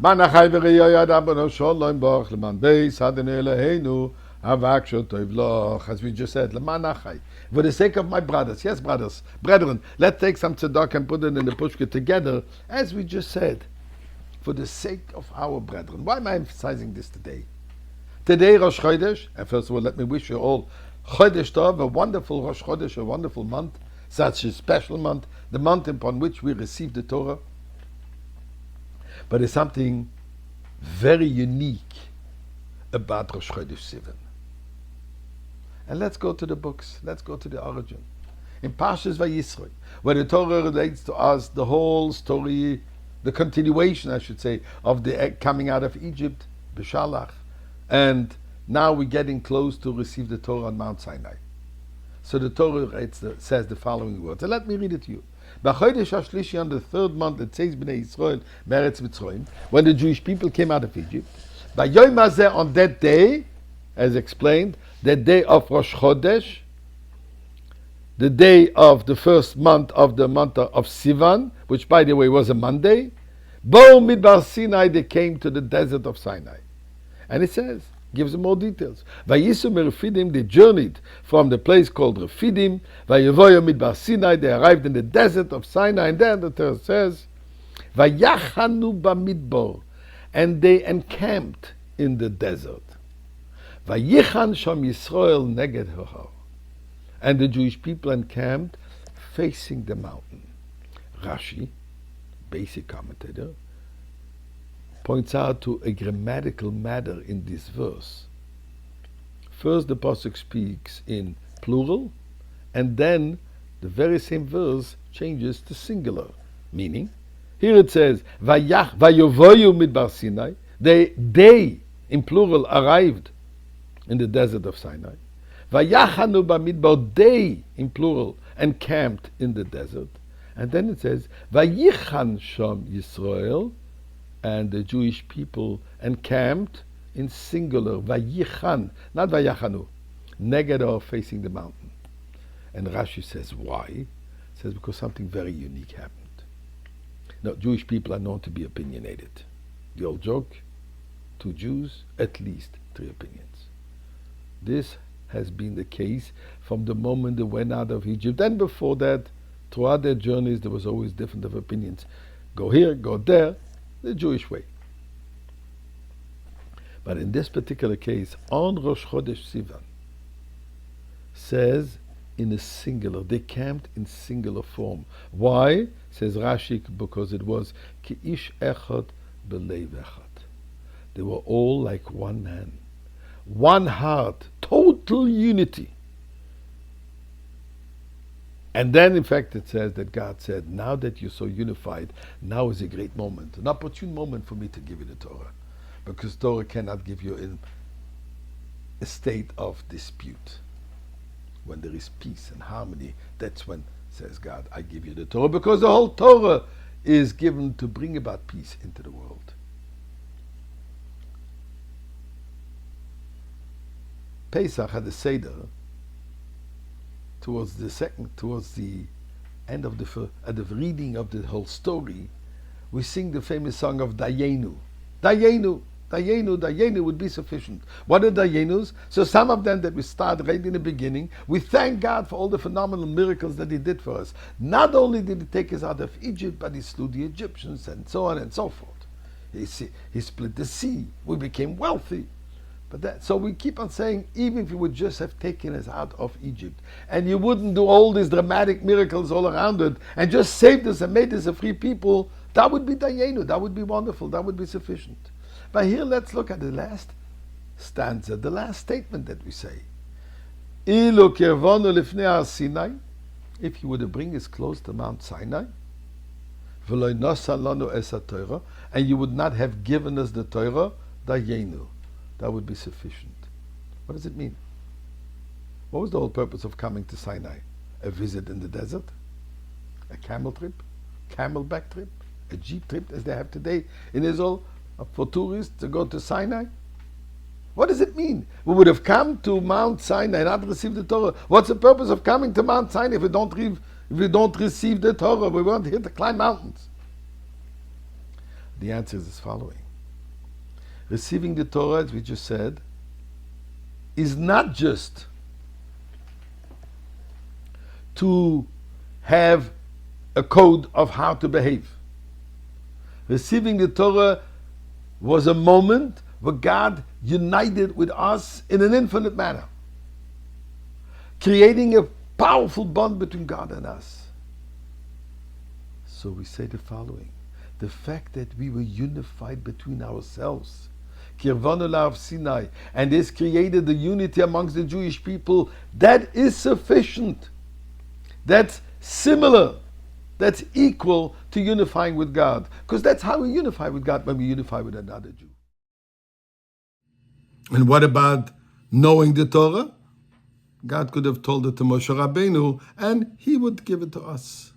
Manachai v'reyoy adabano sholom boch leman beis hadenu Eloheinu havak shotov loch. As we just said, lemanachai. For the sake of my brothers, yes, brothers, brethren, let's take some tzedakah and put it in the pushka together, as we just said, for the sake of our brethren. Why am I emphasizing this today? Today, Rosh Chodesh, and first of all, let me wish you all Chodesh Tov, a wonderful Rosh Chodesh, a wonderful month, such a special month, the month upon which we receive the Torah. But there's something very unique about Rosh Chodesh Sivan. And let's go to the books. Let's go to the origin. In Parshas Vayisroi, where the Torah relates to us the whole story, the continuation, I should say, of the coming out of Egypt, B'Shalach, and now we're getting close to receive the Torah on Mount Sinai. So the Torah says the following words. And let me read it to you. B'chodesh HaShlishi, on the third month, it says Bnei Yisrael Meretz Mitzrayim, when the Jewish people came out of Egypt. B'yom hazeh, on that day, as explained, the day of Rosh Chodesh, the day of the first month of the month of Sivan, which by the way was a Monday, Bo Midbar Sinai, they came to the desert of Sinai. And it says, gives them more details. Vayisu Refidim, they journeyed from the place called Refidim. Vayevoyo Midbar Sinai, they arrived in the desert of Sinai. And then the Torah says, Vayachanu Bamidbar, and they encamped in the desert. Vayichan Sham Yisrael Neged Hohar, and the Jewish people encamped facing the mountain. Rashi, basic commentator, points out to a grammatical matter in this verse. First, the pasuk speaks in plural, and then the very same verse changes to singular, meaning, here it says, Vayovoyu Midbar Sinai, they, in plural, arrived in the desert of Sinai. Vayachanu Bamidbar, they, in plural, encamped in the desert. And then it says, Vayichan Sham Yisrael, and the Jewish people encamped in singular, Vayichan, not Vayachanu, Neged, facing the mountain. And Rashi says, why? It says, because something very unique happened. Now, Jewish people are known to be opinionated. The old joke, 2 Jews, at least 3 opinions. This has been the case from the moment they went out of Egypt. And before that, throughout their journeys, there was always different of opinions. Go here, go there, the Jewish way. But in this particular case, on Rosh Chodesh Sivan, says in a singular, they camped in singular form. Why? Says Rashi, because it was Ki ish echad b'leiv echad. They were all like one man, one heart, total unity. And then, in fact, it says that God said, now that you're so unified, now is a great moment, an opportune moment for me to give you the Torah. Because Torah cannot give you in a state of dispute. When there is peace and harmony, that's when, says God, I give you the Torah. Because the whole Torah is given to bring about peace into the world. Pesach had a Seder towards the end of the reading of the whole story. We sing the famous song of Daïenu. Daïenu, Daïenu, Daïenu would be sufficient. What are Daïenus? So some of them that we start right in the beginning, we thank God for all the phenomenal miracles that He did for us. Not only did He take us out of Egypt, but He slew the Egyptians and so on and so forth. He split the sea. We became wealthy. So we keep on saying, even if you would just have taken us out of Egypt, and you wouldn't do all these dramatic miracles all around it, and just saved us and made us a free people, that would be Daïenu, that would be wonderful, that would be sufficient. But here let's look at the last stanza, the last statement that we say. Ilu kirvonu lifnei har Sinai, if you would bring us close to Mount Sinai, v'lo nosa lanu es haTorah, and you would not have given us the Torah, Daïenu. That would be sufficient. What does it mean? What was the whole purpose of coming to Sinai? A visit in the desert? A camel trip? Camelback trip? A jeep trip as they have today in Israel for tourists to go to Sinai? What does it mean? We would have come to Mount Sinai and not received the Torah. What's the purpose of coming to Mount Sinai if we don't receive the Torah? We weren't here to climb mountains. The answer is as following. Receiving the Torah, as we just said, is not just to have a code of how to behave. Receiving the Torah was a moment where God united with us in an infinite manner, creating a powerful bond between God and us. So we say the following: the fact that we were unified between ourselves, Kirvanu La'Av Sinai, and this created the unity amongst the Jewish people, that is sufficient. That's similar. That's equal to unifying with God. Because that's how we unify with God, when we unify with another Jew. And what about knowing the Torah? God could have told it to Moshe Rabbeinu, and he would give it to us.